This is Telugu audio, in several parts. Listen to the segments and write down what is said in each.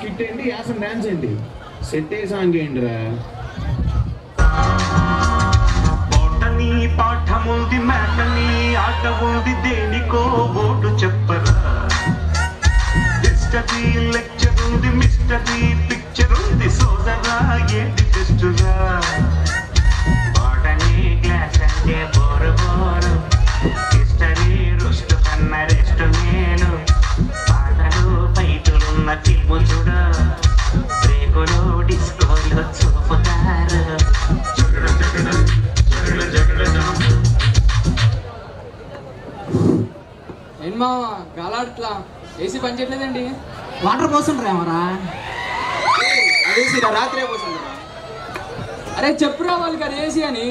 స్కిట్ ఏంటి, యాసం డాన్స్ ఏంటి, సెట్ ఏ సాంగ్ ఏంటిరా? పాటని పాఠముంది, మేటని ఆట ఉంది, దేనికో ఓటు చెప్పరా. హిస్టరీ లెక్చర్ ఉంది, మిస్టరీ పిక్చర్ ఉంది, సోదరా ఏంటి టెస్టురా. పాటని క్లాస్ అంటే బోరు బోరు, హిస్టరీ రుస్ట్ కన్న రెస్ట్ నేను. పాటలు ఫైటులున్న ఫిల్ము చూడ, బ్రేకులు డిస్కోలు చూపుతారు. ఏమా గాలాట్లా ఏసీ పనిచేయట్లేదండి. వాటర్ పోస్తుంటారేమరా? రాత్రే పోతుంటారా? అరే చెప్పురా వాళ్ళకి అది ఏసీ అని.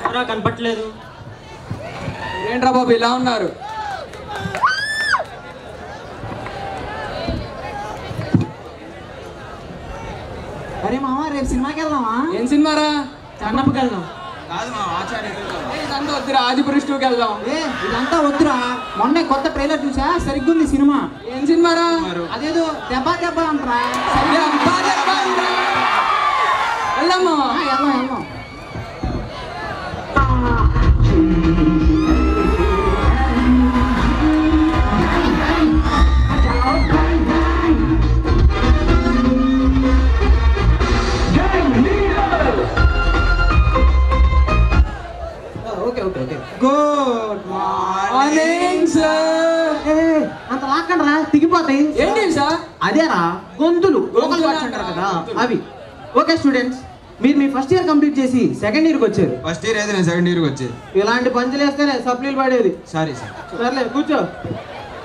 ఎవరా కనపట్లేదు? ఏంట్రా బాబు ఇలా ఉన్నారు? అరే మామ రేపు సినిమాకి వెళ్దామా? ఏం సినిమారా? కన్నప్పకి వెళ్దాం. ఇదంతా వద్దురా, ఆదిపురుష్ 2కి వెళ్దాం. ఇదంతా వద్దురా, మొన్నే కొత్త ట్రైలర్ చూసా, సరిగ్గుంది సినిమా. ఏం సినిమారా? అదేదో దెబ్బ దెబ్బ అంటారా. వెళ్దామా? వెళ్దాం వెళ్దాం. Good morning sir. అంత లాక్కండ్రా, దిగిపోతాయి. ఏంటి సార్? అదేరా గొంతులు అంటారు కదా అవి. ఓకే స్టూడెంట్స్, మీరు మీ ఫస్ట్ ఇయర్ కంప్లీట్ చేసి సెకండ్ ఇయర్కి వచ్చారు. ఫస్ట్ ఇయర్ అయితే నేను సెకండ్ ఇయర్కి వచ్చేది. ఇలాంటి పంచులు వేస్తేనే సప్లీలు పడేది. Sorry sir. సర్లే కూర్చో,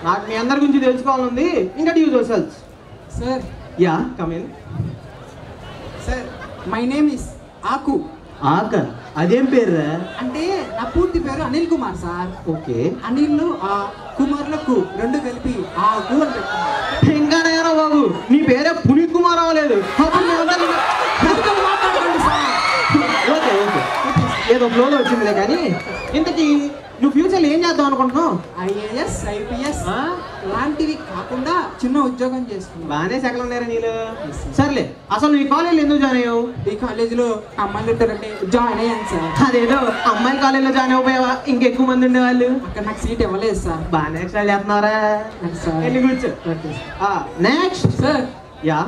నాకు మీ అందరి గురించి తెలుసుకోవాలనుంది. ఇంకా use yourselves. Sir yeah come in. Sir my name is Aku. ఆక? అదేం పేరు? అంటే నా పూర్తి పేరు అనిల్ కుమార్ సార్. ఓకే. అనిల్ ఆ కుమార్ల కు రెండు కలిపి ఆకు అని పెట్టుకున్నాను. ఇంకా నేరా బాబు, నీ పేరే పునీత్ కుమార్ అవ్వలేదు. ఓకే ఓకే, ఏదో ఫ్లోలో వచ్చిందిలే. కానీ ఇంతకీ నువ్వు ఫ్యూచర్లో ఏం చేద్దాం అనుకుంటున్నావు? ఐఏఎస్ ఐపీఎస్ లాంటివి కాకుండా చిన్న ఉద్యోగం చేసుకున్నాను. బాగానే సెకండ్ ఉన్నారా నీళ్ళు? సర్లే, అసలు నీ కాలేజీలో ఎందుకు జాయిన్ అయ్యావు? ఈ కాలేజీలో అమ్మాయిలు ఉంటారంటే జాయిన్ అయ్యాను సార్. అదేదో అమ్మాయిల కాలేజీలో జాయిన్ అయిపోయావా? ఇంకెక్కువ మంది ఉండేవాళ్ళు. అక్కడ నాకు సీట్ ఇవ్వలేదు సార్. బాగానే ఎక్స్ట్రా చేస్తున్నారా? వెళ్ళి కూర్చో. Next sir. Yeah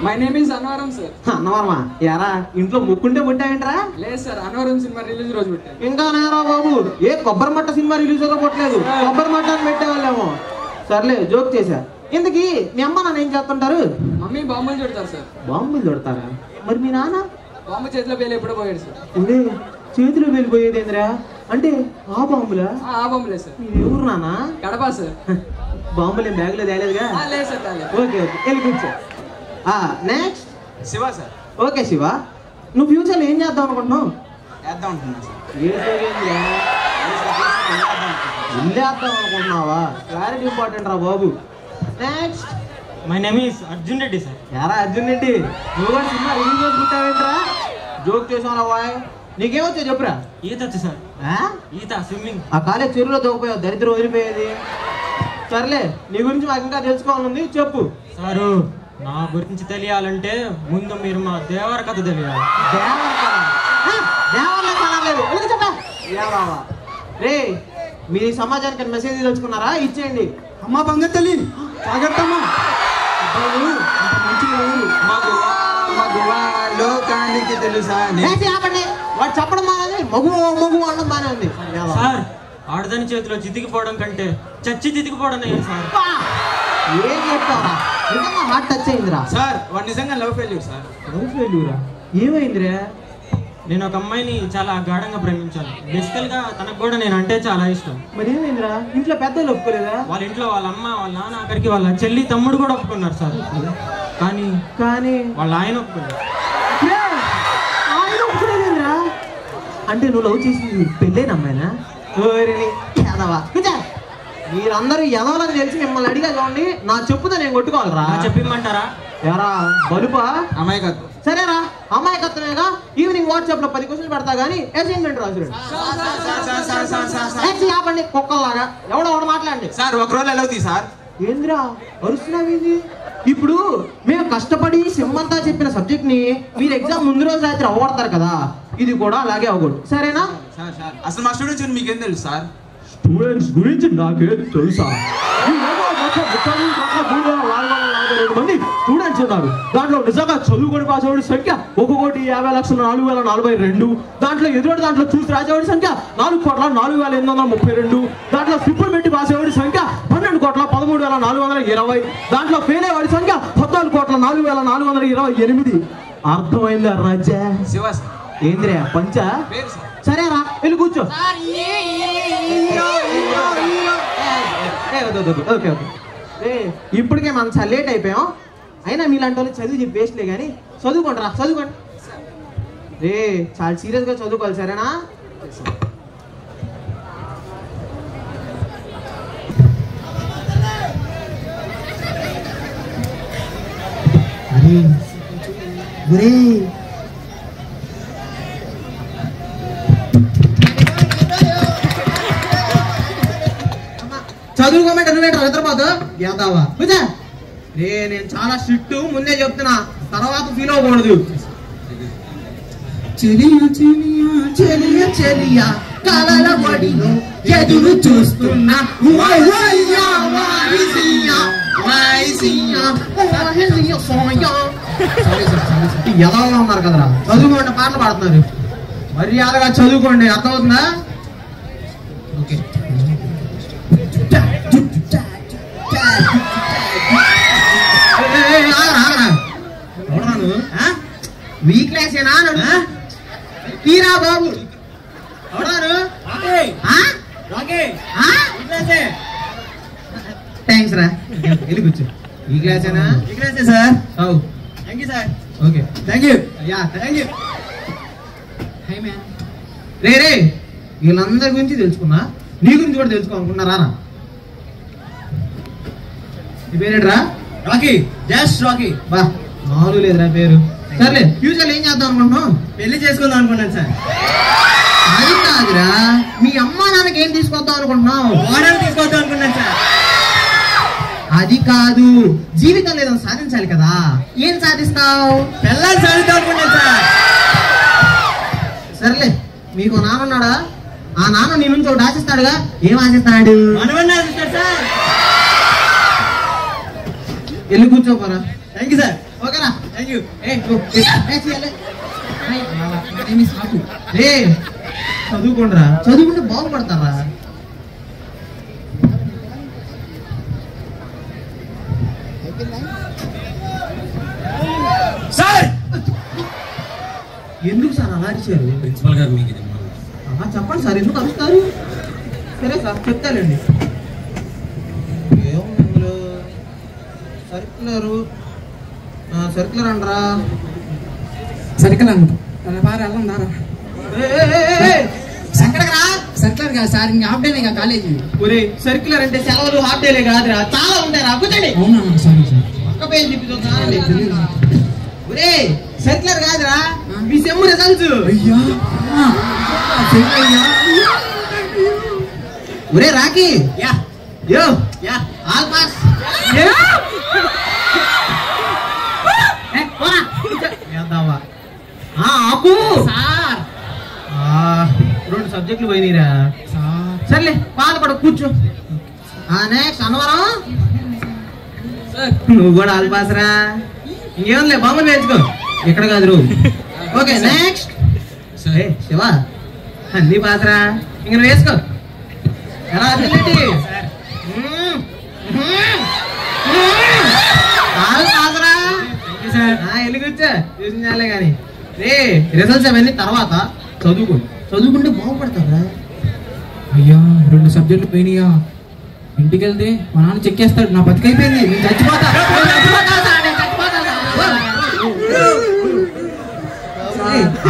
my name is Annavaram sir. అన్నవరమా? యారా ఇంట్లో ముక్కుంటే పుట్టావేంట్రా? లేదు సార్, అన్నవరం సినిమా రిలీజ్ రోజు పెట్టాను. ఇంకా నేరా బాబు, ఏ కొబ్బరి మట్ట సినిమా రిలీజ్ లో పుట్టలేదు, కొబ్బరి మట్ట అని పెట్టేవాళ్ళేమో. సర్లే జోక్ చేశా. ఇంతకీ మీ అమ్మ నాన్న ఏం చేస్తుంటారు? మమ్మీ బాంబులు చుడతారు సార్. బాంబులు దొడతారా? మరి మీ నాన్న? బాంబు చేతిలో పేలు ఎప్పుడో పోయాడు సార్. ఉండే చేతిలో వెళ్ళిపోయేదేంద్రా? అంటే ఆ బాంబులా? ఆ బాంబులే సార్. ఎవరు నాన్న? కడప సార్. బాంబులు ఏం బ్యాగ్లో తేలేదుగా? లేదు సార్ తాలేదు. ఓకే ఓకే, వెళ్ళి కూర్చో. Next Shiva sir. Okay Shiva, నువ్వు ఫ్యూచర్లో ఏం చేద్దాం అనుకుంటున్నావు? వేద్దాం అంటున్నాను సార్. ఇల్లేద్దాం అనుకుంటున్నావా? క్లారిటీ ఇంపార్టెంట్ రా బాబు. Next. My name is Arjun Reddy sir. యారా అర్జున్ రెడ్డి, నువ్వు కూడా సినిమా రిలీజ్ చేసుకుంటావేంట్రా? జోక్ చేసావు బాయ్. నీకేమొచ్చా చెప్పురా? ఈత వచ్చు సార్. ఈత, స్విమ్మింగ్. ఆ కాలేజ్ చెరువులో దూకపోయావు, దరిద్రం వదిలిపోయేది. సర్లే, నీ గురించి మాకు ఇంకా తెలుసుకోవాలని చెప్పు. సారు, నా గురించి తెలియాలంటే ముందు మీరు మా దేవర కథ తెలియాలి. రే, మీరు ఈ సమాజానికి మెసేజ్ తెలుసుకున్నారా? ఇచ్చేయండి. అమ్మా బంగారు తల్లి జాగ్రత్తమ్మా. లోకానికి తెలుసా? వాడు చెప్పడం బాగానే, మగు మగు అనడం బాగానే ఉంది. సార్, ఆడదాని చేతిలో చితికిపోవడం కంటే చచ్చి చితికిపోవడం ఏం సార్? ఏం చెప్తావా? నిజంగా హార్ట్ టచ్ అయిందిరా సార్. వాడు నిజంగా లవ్ ఫెయిల్యూర్ సార్. లవ్ ఫెయిల్యూరా? ఏమైందిరా? నేను ఒక అమ్మాయిని చాలా గాఢంగా ప్రేమించాను. బేసికల్ గా తనకు కూడా నేను అంటే చాలా ఇష్టం. మరి ఏమైందిరా? ఇంట్లో పెద్దలు ఒప్పుకోలేదా? వాళ్ళ ఇంట్లో వాళ్ళ అమ్మ, వాళ్ళ నాన్న, అక్కడికి వాళ్ళ చెల్లి, తమ్ముడు కూడా ఒప్పుకున్నారు సార్. కానీ కానీ వాళ్ళ ఆయన ఒప్పుకున్నారు. ఆయన ఒప్పుకోలేదురా? అంటే నువ్వు లవ్ చేసి పెళ్ళైన అమ్మాయినా? మీరందరూ ఎదవాలని తెలిసి మిమ్మల్ని అడిగా చూడండి, నా చెప్పుతో నేను కొట్టుకోవాలరా? చెప్పిమ్మంటారా? ఎరా బలుపా? అమాయకత్వం. సరేరా, అమాయకత్వమేగా. ఈవినింగ్ వాట్సాప్ లో 10 క్వశ్చన్లు పెడతా గానీ అసైన్మెంట్ రాసుడు. ఆపండి కుక్కల్లాగా, ఎవడో మాట్లాడండి సార్. ఒక రోజు ఎలా అవుతుంది సార్? ఏంద్రా అరుస్తున్నావేంది? ఇప్పుడు మేము కష్టపడి సింహంతా చెప్పిన సబ్జెక్ట్ ని మీరు ఎగ్జామ్ ముందు రోజు రాత్రి అవ్వడతారు కదా, ఇది కూడా అలాగే అవ్వకూడదు, సరేనా? సార్ అసలు మా స్టూడెంట్స్ మీకేం తెలుసు సార్? స్టూడెంట్స్ గురించి నాకేం తెలుసా? మంది స్టూడెంట్స్ ఉన్నారు. దాంట్లో నిజంగా చదువుకొని పాస్ అయ్యే సంఖ్య 1,50,40,42. దాంట్లో ఎదురు దాంట్లో చూసి రాసేవాడి సంఖ్య 4,04,832. దాంట్లో ట్రిపుల్ పెట్టి పాస్ అయ్యేవాడి సంఖ్య 12,13,420. దాంట్లో ఫెయిల్ అయ్యేవాడి సంఖ్య 14,04,428. అర్థమైందా రాజా? శివ ఏంద్రా పంచ? పేరు సార్. సరేరా వెళ్ళి కూర్చో. Okay okay. ఇప్పటికే మనం చాలా లేట్ అయిపోయాం. అయినా మీలాంటి వాళ్ళు చదువు చెప్పి వేస్ట్లే కానీ చదువుకోండి రా, చదువుకోండి. చాలా సీరియస్గా చదువుకోవాలి, సరేనా? చదువుకోమంటే నువ్వేంటావు నిద్రపోతా ఏదావా కూర్చో. నేను చాలా స్ట్రిక్ట్, ముందే చెప్తున్నా, తర్వాత ఫీల్ అవ్వకూడదు. చెలియా చెలియా చెలియా చెలియా కలల బడిలో ఎదురు చూస్తున్నా ఎలా ఉన్నారు కదరా? చదువుకోండి, పాటలు పాడుతున్నారు. మర్యాదగా చదువుకోండి, అర్థమవుతుందా? ఓకే. వీక్నెస్ ఏనా తీరా బాబు? థ్యాంక్స్ రా, వెళ్ళి కూర్చో. ఈ క్లాసేనా? ఈ క్లాసే sir. Thank you sir. Okay thank you. Yeah thank you. రే వీళ్ళందరి గురించి తెలుసుకున్నా, నీ గురించి కూడా తెలుసుకోవాలనుకున్నారా? నీ పేరేంట్రా? రాకీ. Just Rocky. బా మామూలు లేదురా పేరు. సర్లే, ఫ్యూచర్ ఏం చేద్దాం అనుకుంటున్నావు? పెళ్లి చేసుకుందాం అనుకున్నాను సార్. అది కాదురా, మీ అమ్మ నాన్నకి ఏం తీసుకొద్దాం అనుకుంటున్నావు? మోడల్ తీసుకొద్దాం అనుకున్నాను సార్. అది కాదు, జీవితం లేదని సాధించాలి కదా. ఏం సాధిస్తావు? పిల్లలు సాధిద్దాం అనుకున్నాను సార్. సర్లే, మీకు నాన్న ఉన్నాడా? ఆ నాన్న నీ నుంచి ఒకటి ఆశిస్తాడుగా. ఏం ఆశిస్తాడు? ఆశిస్తాడు సార్. వెళ్ళి కూర్చోపోరా. Thank you sir. ఓకేనా? Thank you. చదువుకోండిరా, చదువుకుంటే బాగుపడతారా? సార్ ఎందుకు సార్ అలా అరిచారు? ప్రిన్సిపల్ గారు మీకు చెప్పండి సార్, ఎందుకు అరుస్తారు? సరే సార్ చెప్తానండి. ఏముందో సర్కులర్ అంటారా? సర్కిల్ అంట వెళ్ళందారా? సర్కిలర్ కాదు సార్, ఇంకా హాఫ్ డేనే కాలేజీ. ఒరే సర్క్యులర్ అంటే సెలవులు హాఫ్ డేలే కాదురా, చాలా ఉంటారా? కూర్చోండి. అవునా? Sorry sir. ఒక్క పేరు చూపిస్తా. ఒరే సర్క్యులర్ కాదురా, మీ సెమ్ రిజల్ట్స్. ఒరే రాకీ. యో ఆల్ పాస్. ఆకు సార్. 2 సబ్జెక్టులు పోయినరా. సర్లే బాధపడ, కూర్చో. నెక్స్ట్ అన్నవరం. నువ్వు కూడా ఆల్ పాస్ రా. ఇంకేముందిలే, బొమ్మలు వేసుకో. ఇక్కడ కాదు రూ. Okay next. శివ అన్ని పాస్ రా, ఇంక నువ్వు వేసుకో. ఎలా వెళ్ళి కూర్చో, చూసించాలే కానీ. రిజల్ట్స్ అవన్నీ తర్వాత చదువుకుంటే బాగుపడతారా? అయ్యా 2 సబ్జెక్టులు పోయినాయా? ఇంటికి వెళ్తే మా నాన్న చెక్ చేస్తాడు, నా బతికైపోయింది, నేను చచ్చిపోతా.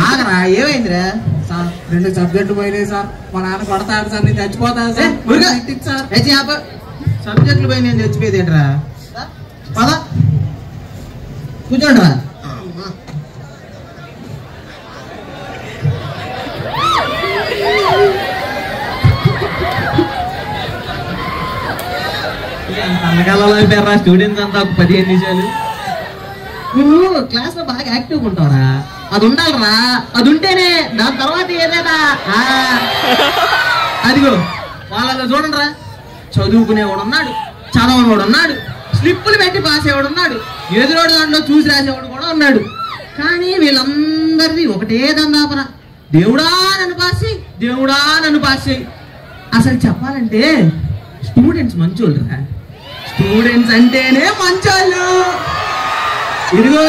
ఆగరా, ఏమైందిరా? సార్ 2 సబ్జెక్టులు పోయినాయి సార్, మా నాన్న కొడతాడు సార్, నేను చచ్చిపోతాను సార్. సబ్జెక్టులు పోయి నేను చచ్చిపోయేది ఏంట్రా? పద కూర్చోండి రా. అన్నకాలలో అయిపోయారా స్టూడెంట్స్ అంతా ఒక 15 నిమిషాలు. నువ్వు క్లాస్ లో బాగా యాక్టివ్గా ఉంటావురా, అది ఉండాలరా, అది ఉంటేనే దాని తర్వాత ఏదైనా. అదిగో వాళ్ళలో చూడండి రా, చదువుకునేవాడు ఉన్నాడు, చదవనివాడు ఉన్నాడు, స్లిప్పులు పెట్టి పాస్ అయ్యేవాడు ఉన్నాడు, ఎదురోడు దాంట్లో చూసి రాసేవాడు కూడా ఉన్నాడు. కానీ వీళ్ళందరిది ఒకటే దందాపన, దేవుడా నన్ను పాస్ చేయి, దేవుడా నన్ను పాస్ చేయి. అసలు చెప్పాలంటే స్టూడెంట్స్ మంచోళ్ళు రా, స్టూడెంట్స్ అంటేనే మంచోళ్ళు. ఇదిగో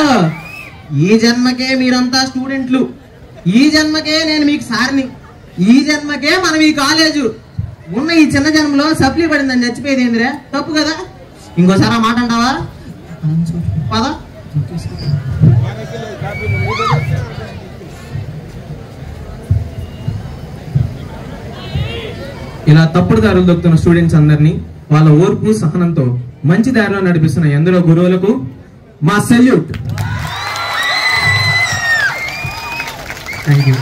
ఈ జన్మకే మీరంతా స్టూడెంట్లు, ఈ జన్మకే నేను మీకు సార్ని, ఈ జన్మకే మనం ఈ కాలేజు. ఉన్న ఈ చిన్న జన్మలో సప్లీ పడిందని చచ్చిపోయేది ఏందిరా, తప్పు కదా. ఇంకోసారి ఆ మాట అంటావా? పదా ఇలా తప్పుడు దారులు దొక్కుతున్న స్టూడెంట్స్ అందరినీ వాళ్ళ ఓర్పు సహనంతో మంచి దారిలో నడిపిస్తున్న ఎందరో గురువులకు మా సెల్యూట్. Thank you.